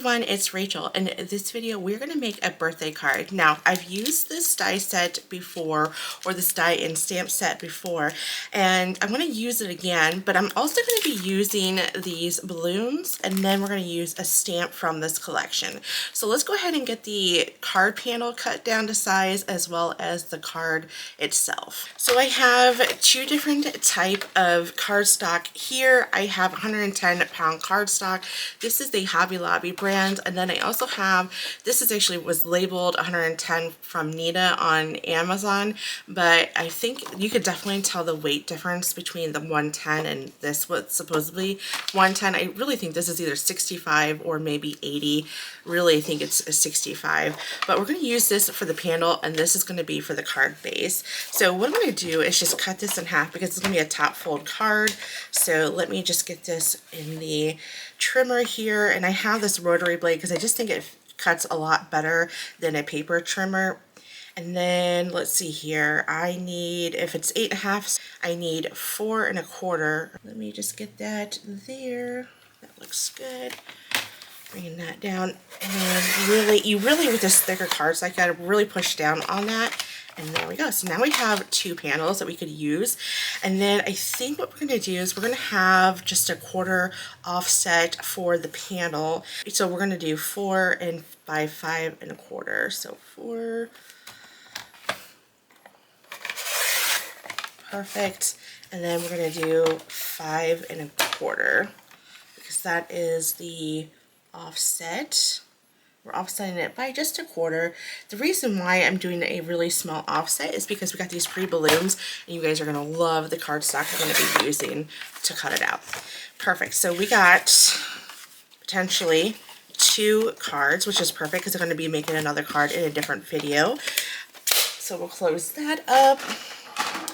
everyone, it's Rachel, and in this video we're going to make a birthday card. Now, I've used this die set before, or this die and stamp set before, and I'm going to use it again, but I'm also going to be using these balloons, and then we're going to use a stamp from this collection. So let's go ahead and get the card panel cut down to size as well as the card itself. So I have two different type of cardstock here. I have 110-pound cardstock. This is the Hobby Lobby brand, and then I also have, this is actually was labeled 110 from Nita on Amazon, but I think you could definitely tell the weight difference between the 110 and this what's supposedly 110. I really think this is either 65 or maybe 80. Really, I think it's a 65, but we're going to use this for the panel, and this is going to be for the card base. So what I'm going to do is just cut this in half because it's going to be a top fold card. So let me just get this in the trimmer here, and I have this rotary blade because I just think it cuts a lot better than a paper trimmer. And then let's see here, I need, if it's 8.5, I need 4 1/4. Let me just get that there. That looks good. Bringing that down, and really, you really with this thicker cards, I gotta really push down on that. And there we go. So now we have two panels that we could use. And then I think what we're going to do is we're going to have just a 1/4 offset for the panel. So we're going to do 4 by 5 1/4. So 4. Perfect. And then we're going to do 5 1/4 because that is the offset. We're offsetting it by just 1/4. The reason why I'm doing a really small offset is because we got these pretty balloons, and you guys are going to love the cardstock we're going to be using to cut it out. Perfect. So we got potentially 2 cards, which is perfect because I'm going to be making another card in a different video. So we'll close that up. I'm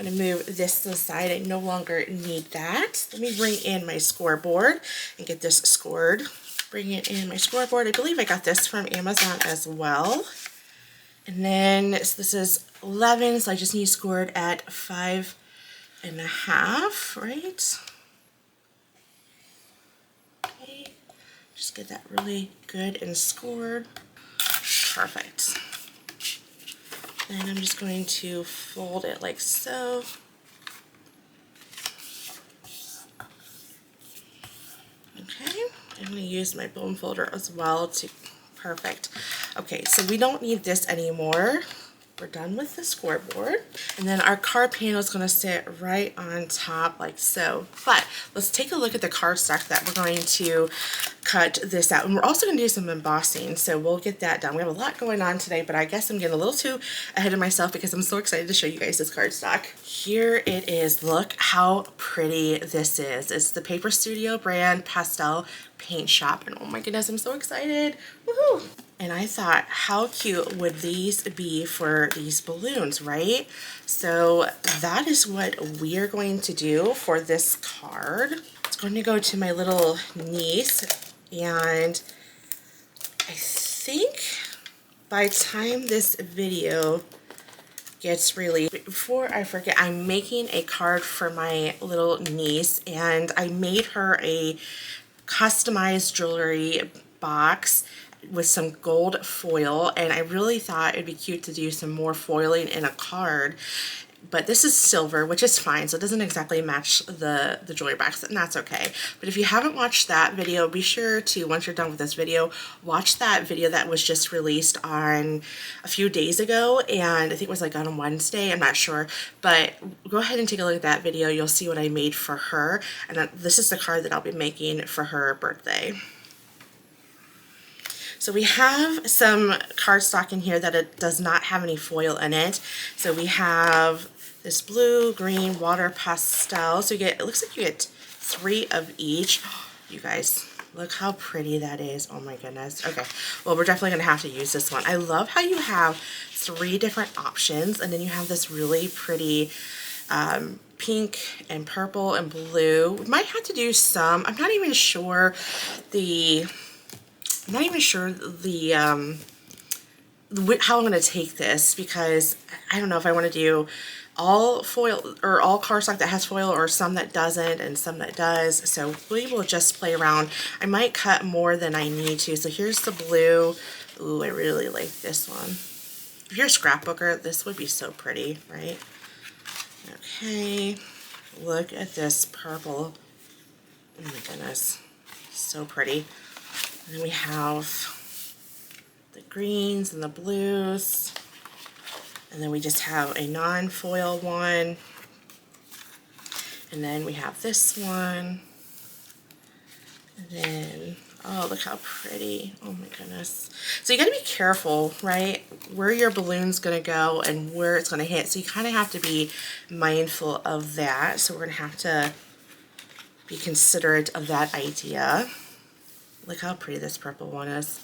going to move this to the side. I no longer need that. Let me bring in my scoreboard and get this scored. Bring it in my scoreboard. I believe I got this from Amazon as well. And then so this is 11, so I just need scored at 5.5, right? Okay, just get that really good and scored. Perfect. Then I'm just going to fold it like so. Okay. I'm going to use my bone folder as well to, perfect. Okay, so we don't need this anymore. We're done with the scoreboard. And then our card panel is going to sit right on top like so. But let's take a look at the cardstock that we're going to cut this out. And we're also going to do some embossing, so we'll get that done. We have a lot going on today, but I guess I'm getting a little too ahead of myself because I'm so excited to show you guys this cardstock. Here it is. Look how pretty this is. It's the Paper Studio brand Pastel Paint Shop, and oh my goodness, I'm so excited. Woohoo! And I thought, how cute would these be for these balloons, right? So that is what we're going to do for this card. It's going to go to my little niece, and I think by the time this video gets released, before I forget, I'm making a card for my little niece, and I made her a customized jewelry box with some gold foil, and I really thought it'd be cute to do some more foiling in a card, but this is silver, which is fine, so it doesn't exactly match the jewelry box, and that's okay. But if you haven't watched that video, be sure to, once you're done with this video, watch that video that was just released on a few days ago, and I think it was like on Wednesday, I'm not sure, but go ahead and take a look at that video. You'll see what I made for her, and this is the card that I'll be making for her birthday. So we have some cardstock in here that it does not have any foil in it. So we have this blue, green, water, pastel. So you get, it looks like you get 3 of each. You guys, look how pretty that is. Oh my goodness. Okay, well, we're definitely going to have to use this one. I love how you have 3 different options, and then you have this really pretty pink and purple and blue. We might have to do some, I'm not even sure how I'm going to take this, because I don't know if I want to do all foil or all cardstock that has foil, or some that doesn't and some that does. So we will just play around. I might cut more than I need to. So here's the blue. Ooh, I really like this one. If you're a scrapbooker, this would be so pretty, right? Okay, look at this purple. Oh my goodness, so pretty. And then we have the greens and the blues. And then we just have a non-foil one. And then we have this one. And then, oh, look how pretty. Oh my goodness. So you gotta be careful, right? Where your balloon's gonna go and where it's gonna hit. So you kind of have to be mindful of that. So we're gonna have to be considerate of that idea. Look how pretty this purple one is.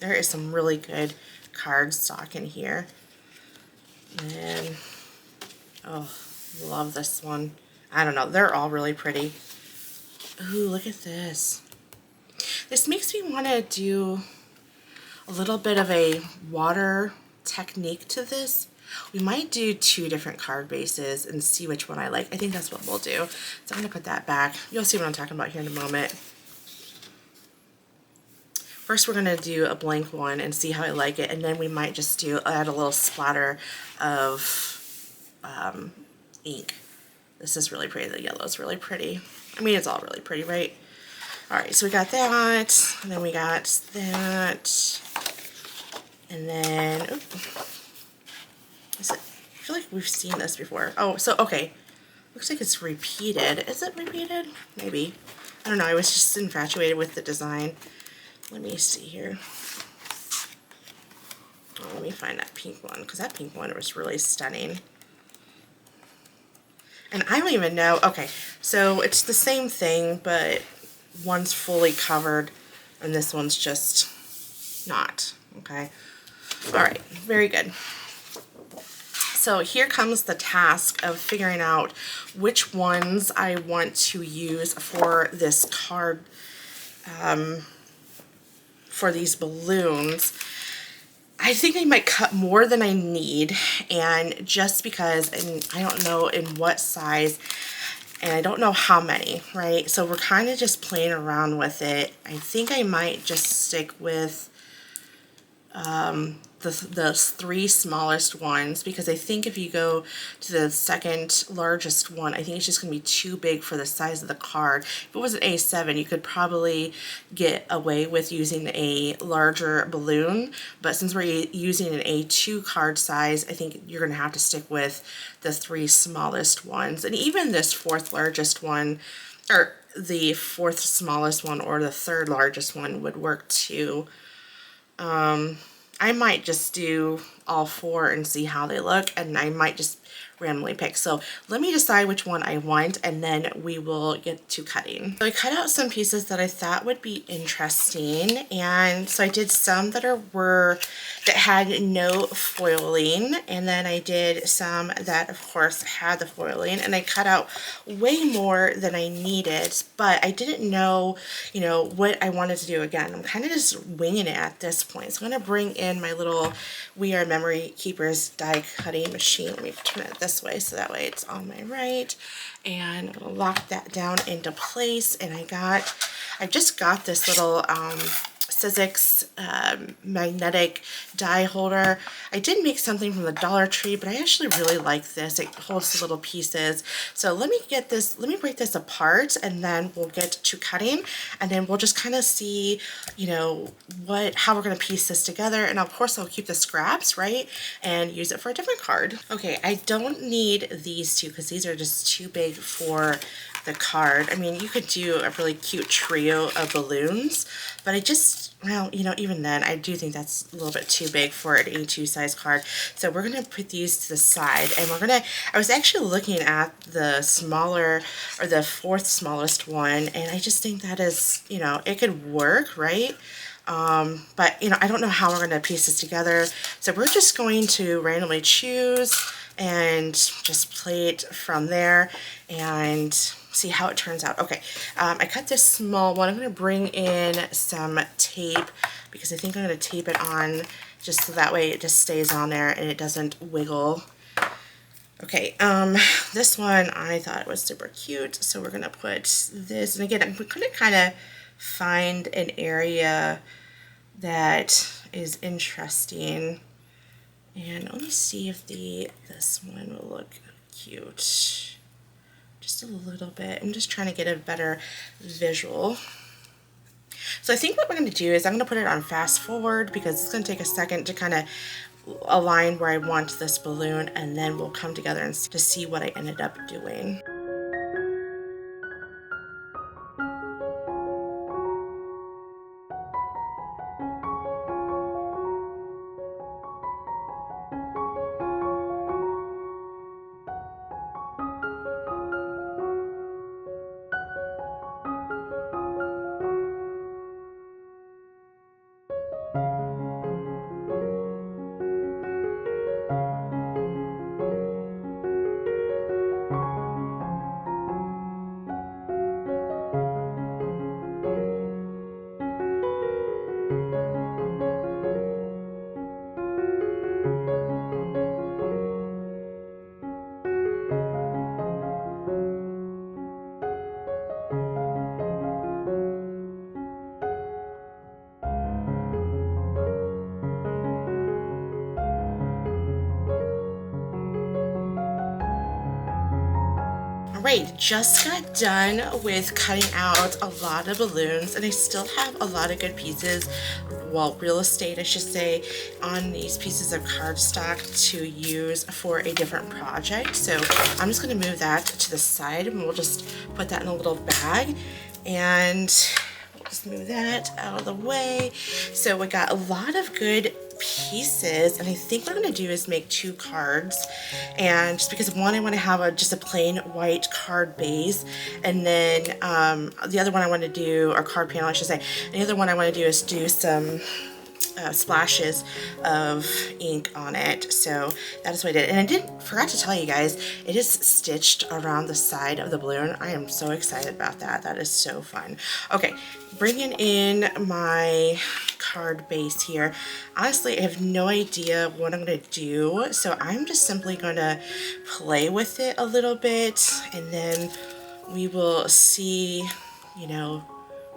There is some really good cardstock in here. And, oh, love this one. I don't know, they're all really pretty. Ooh, look at this. This makes me want to do a little bit of a water technique to this. We might do 2 different card bases and see which one I like. I think that's what we'll do. So I'm going to put that back. You'll see what I'm talking about here in a moment. First we're going to do a blank one and see how I like it, and then we might just add a little splatter of ink. This is really pretty. The yellow is really pretty. I mean, it's all really pretty, right? Alright, so we got that, and then we got that, and then, I feel like we've seen this before. Oh, so, okay. Looks like it's repeated. Is it repeated? Maybe. I don't know. I was just infatuated with the design. Let me see here. Oh, let me find that pink one, because that pink one was really stunning. And I don't even know. Okay, so it's the same thing, but one's fully covered and this one's just not. Okay. All right, very good. So here comes the task of figuring out which ones I want to use for this card, for these balloons. I think I might cut more than I need, and just because, and I don't know in what size, and I don't know how many, right? So we're kind of just playing around with it. I think I might just stick with the 3 smallest ones, because I think if you go to the second largest one, I think it's just going to be too big for the size of the card. If it was an A7, you could probably get away with using a larger balloon, but since we're using an A2 card size, I think you're going to have to stick with the 3 smallest ones. And even this 4th largest one, or the 4th smallest one, or the 3rd largest one would work too. I might just do all 4 and see how they look, and I might just randomly pick. So let me decide which one I want, and then we will get to cutting. So I cut out some pieces that I thought would be interesting, and so I did some that had no foiling, and then I did some that of course had the foiling, and I cut out way more than I needed, but I didn't know, you know, what I wanted to do. Again, I'm kind of just winging it at this point. So I'm going to bring in my little We Are Memory Keepers die cutting machine. Let me turn it this way so that way it's on my right, and I'm going to lock that down into place. And I just got this little Sizzix magnetic die holder. I did make something from the Dollar Tree, but I actually really like this. It holds the little pieces. So let me break this apart, and then we'll get to cutting, and then we'll just kind of see, you know, how we're going to piece this together. And of course I'll keep the scraps, right, and use it for a different card. Okay, I don't need these 2 because these are just too big for the card. I mean, you could do a really cute trio of balloons, but well, you know, even then, I do think that's a little bit too big for an A2 size card. So we're going to put these to the side, and I was actually looking at the smaller, or the 4th smallest one, and I just think that is, you know, it could work, right? But, you know, I don't know how we're going to piece this together. So we're just going to randomly choose and just play it from there and see how it turns out. Okay, I cut this small one. I'm going to bring in some tape, because I think I'm going to tape it on just so that way it just stays on there and it doesn't wiggle. Okay, this one I thought was super cute, so we're gonna put this, and again, I'm gonna kind of find an area that is interesting, and let me see if this one will look cute. Just a little bit. I'm just trying to get a better visual. So I think what we're going to do is I'm going to put it on fast forward because it's going to take a second to kind of align where I want this balloon, and then we'll come together and to see what I ended up doing. Alright, just got done with cutting out a lot of balloons, and I still have a lot of good pieces, well, real estate I should say, on these pieces of cardstock to use for a different project. So I'm just going to move that to the side, and we'll just put that in a little bag, and we'll just move that out of the way. So we got a lot of good pieces, and I think what I'm going to do is make 2 cards, and just because one I want to have just a plain white card base, and then the other one I want to do, or card panel I should say, and the other one I want to do is do some splashes of ink on it. So that is what I did, and I forgot to tell you guys, it is stitched around the side of the balloon. I am so excited about that. That is so fun. Okay, bringing in my card base here. Honestly, I have no idea what I'm going to do, so I'm just simply going to play with it a little bit, and then we will see, you know,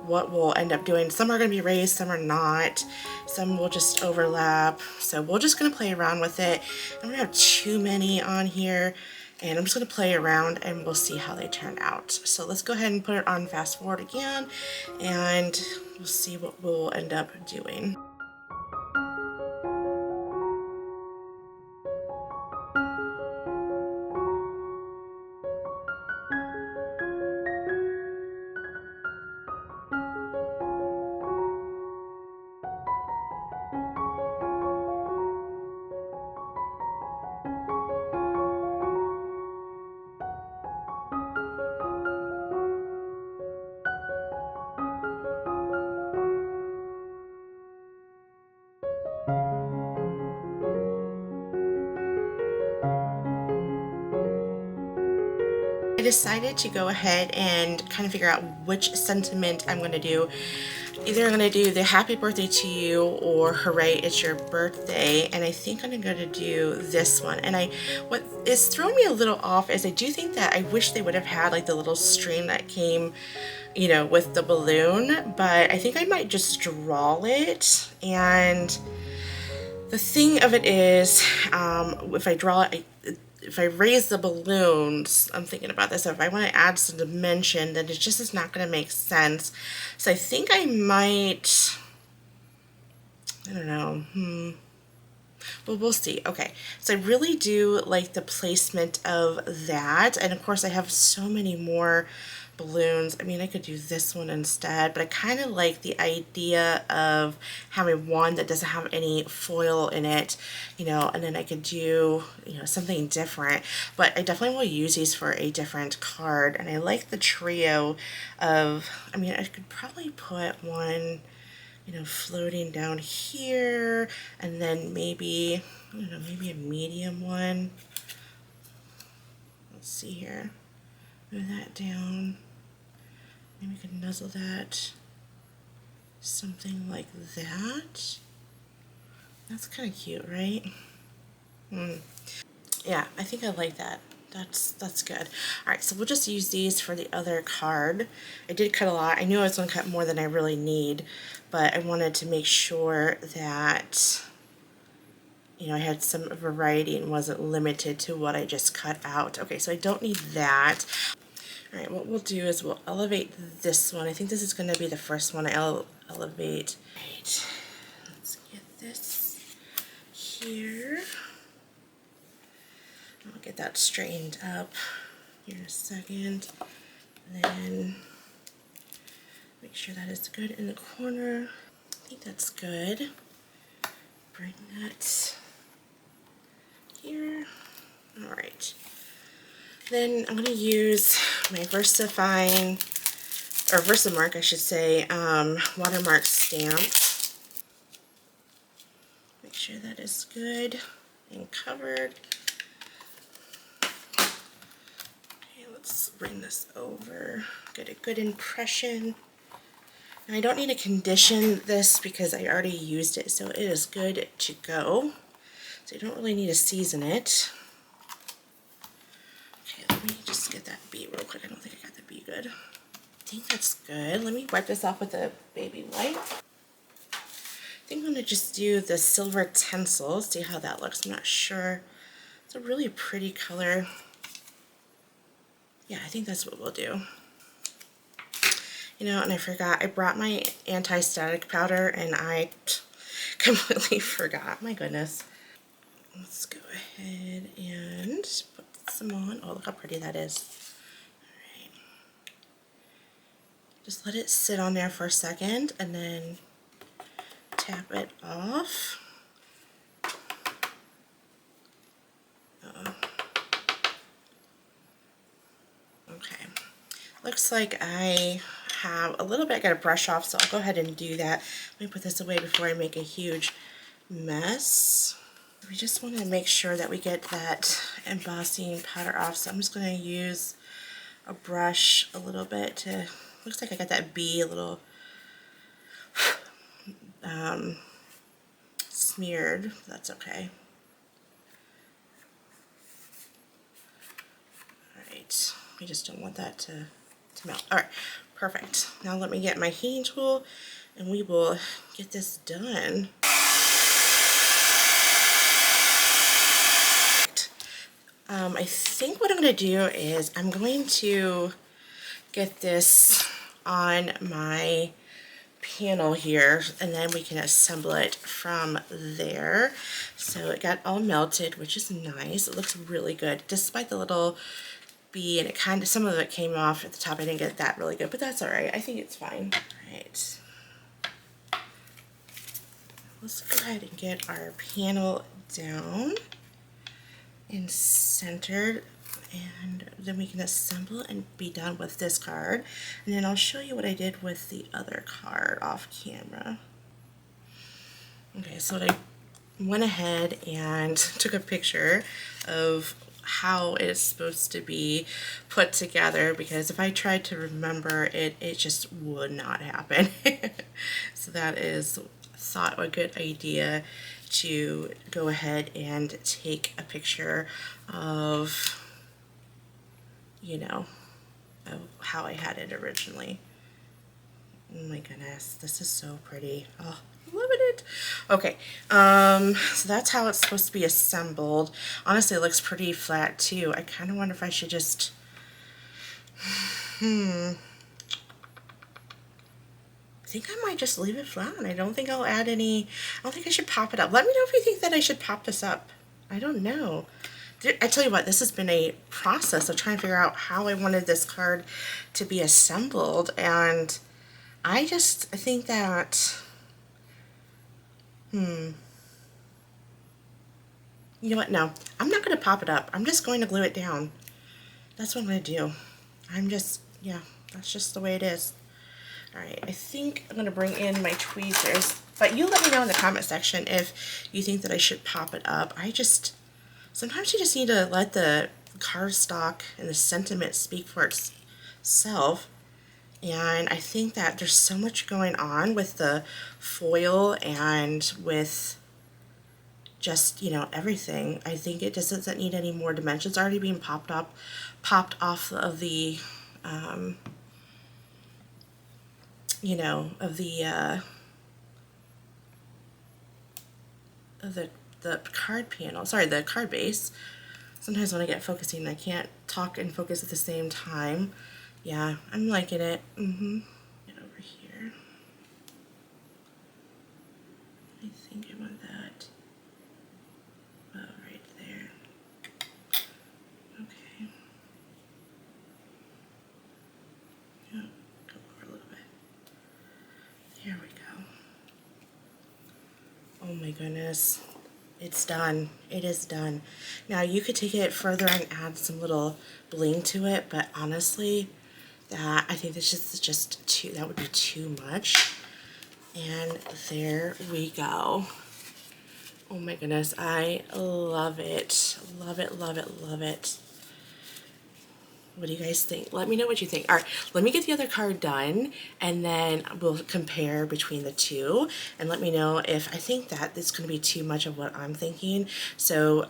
what we'll end up doing. Some are going to be raised, some are not, some will just overlap, so we're just going to play around with it. I don't have too many on here, and I'm just going to play around and we'll see how they turn out. So let's go ahead and put it on fast forward again, and we'll see what we'll end up doing. I decided to go ahead and kind of figure out which sentiment I'm going to do. Either I'm going to do the happy birthday to you or hooray it's your birthday, and I think I'm going to do this one. And what is throwing me a little off is I do think that I wish they would have had like the little string that came, you know, with the balloon, but I think I might just draw it. And the thing of it is, if I draw it, if I raise the balloons, I'm thinking about this, if I want to add some dimension, then it just is not going to make sense. So I think I might, I don't know, well, we'll see. Okay, so I really do like the placement of that, and of course I have so many more balloons. I mean, I could do this one instead, but I kind of like the idea of having one that doesn't have any foil in it, you know, and then I could do, you know, something different. But I definitely will use these for a different card, and I like the trio of, I mean, I could probably put one, you know, floating down here, and then maybe, I don't know, maybe a medium one. Let's see here. Move that down. Maybe we could nuzzle that. Something like that. That's kind of cute, right? Yeah, I think I like that. That's good. Alright, so we'll just use these for the other card. I did cut a lot. I knew I was going to cut more than I really need, but I wanted to make sure that, you know, I had some variety and wasn't limited to what I just cut out. Okay, so I don't need that. Alright, what we'll do is we'll elevate this one. I think this is going to be the first one I'll elevate. Right, let's get this here. I'll get that straightened up here in a second. And then make sure that is good in the corner. I think that's good. Bring that here. Alright. Then I'm going to use my VersaFine, or Versamark I should say, watermark stamp. Make sure that is good and covered. Let's bring this over, get a good impression. And I don't need to condition this because I already used it, so it is good to go. So you don't really need to season it. Okay, let me just get that bee real quick. I don't think I got the bee good. I think that's good. Let me wipe this off with a baby wipe. I think I'm going to just do the silver tinsel, see how that looks. I'm not sure. It's a really pretty color. Yeah, I think that's what we'll do. You know, and I forgot, I brought my anti-static powder and I completely forgot. My goodness. Let's go ahead and put some on. Oh, look how pretty that is. Alright. Just let it sit on there for a second and then tap it off. Okay. Looks like I have a little bit I gotta brush off, so I'll go ahead and do that. Let me put this away before I make a huge mess. We just want to make sure that we get that embossing powder off, so I'm just going to use a brush a little bit to, looks like I got that bee a little smeared. That's okay. Alright, we just don't want that to melt. Alright, perfect. Now let me get my heating tool and we will get this done. I think what I'm going to do is I'm going to get this on my panel here and then we can assemble it from there. So it got all melted, which is nice. It looks really good despite the little bee, and it kind of, some of it came off at the top. I didn't get that really good, but that's alright. I think it's fine. Alright. Let's go ahead and get our panel down and centered, and then we can assemble and be done with this card. And then I'll show you what I did with the other card off camera. Okay, so I went ahead and took a picture of how it's supposed to be put together, because if I tried to remember it, it just would not happen. So that is, thought, a good idea to go ahead and take a picture of, you know, of how I had it originally. Oh my goodness, this is so pretty. Oh, loving it. Okay, so that's how it's supposed to be assembled. Honestly, it looks pretty flat too. I kind of wonder if I should just, I think I might just leave it flat. I don't think I'll add any, I don't think I should pop it up. Let me know if you think that I should pop this up. I don't know. I tell you what, this has been a process of trying to figure out how I wanted this card to be assembled, and I think that, you know what, no, I'm not going to pop it up. I'm just going to glue it down. That's what I'm going to do. Yeah, that's just the way it is. Alright, I think I'm going to bring in my tweezers, but you let me know in the comment section if you think that I should pop it up. Sometimes you just need to let the cardstock and the sentiment speak for itself. And I think that there's so much going on with the foil and with just, you know, everything. I think it just doesn't need any more dimensions. Already being popped off of the, you know, of the card panel. Sorry, the card base. Sometimes when I get focusing, I can't talk and focus at the same time. Yeah, I'm liking it. Get over here. I think I want that. Oh, right there. Okay. Yeah, go over a little bit. Here we go. Oh my goodness. It's done. It is done. Now you could take it further and add some little bling to it, but honestly, I think this is just too, that would be too much. And there we go. Oh my goodness, I love it. Love it, love it, love it. What do you guys think? Let me know what you think. All right, let me get the other card done and then we'll compare between the two and let me know if I think that it's going to be too much of what I'm thinking. So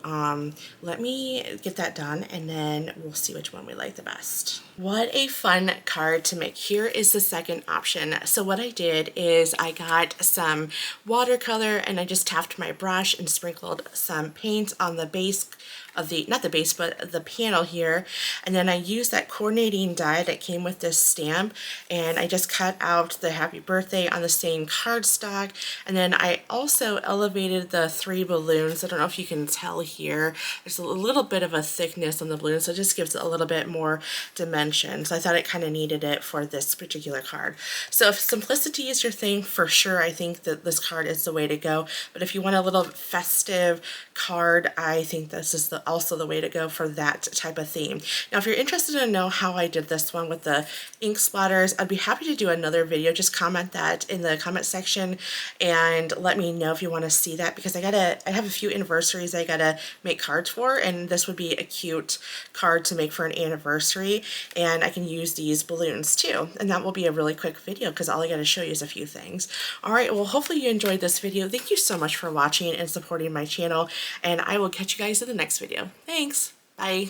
let me get that done and then we'll see which one we like the best. What a fun card to make. Here is the second option. So what I did is I got some watercolor and I just tapped my brush and sprinkled some paint on the base of the, not the base, but the panel here. And then I used that coordinating die that came with this stamp and I just cut out the happy birthday on the same cardstock. And then I also elevated the 3 balloons. I don't know if you can tell here. There's a little bit of a thickness on the balloon, so it just gives it a little bit more dimension. So I thought it kind of needed it for this particular card. So if simplicity is your thing, for sure, I think that this card is the way to go. But if you want a little festive card, I think this is also the way to go for that type of theme. Now, if you're interested to know how I did this one with the ink splatters, I'd be happy to do another video. Just comment that in the comment section and let me know if you want to see that, because I have a few anniversaries I gotta make cards for, and this would be a cute card to make for an anniversary, and I can use these balloons too. And that will be a really quick video because all I gotta show you is a few things. All right, well, hopefully you enjoyed this video. Thank you so much for watching and supporting my channel, and I will catch you guys in the next video. Thanks. Bye.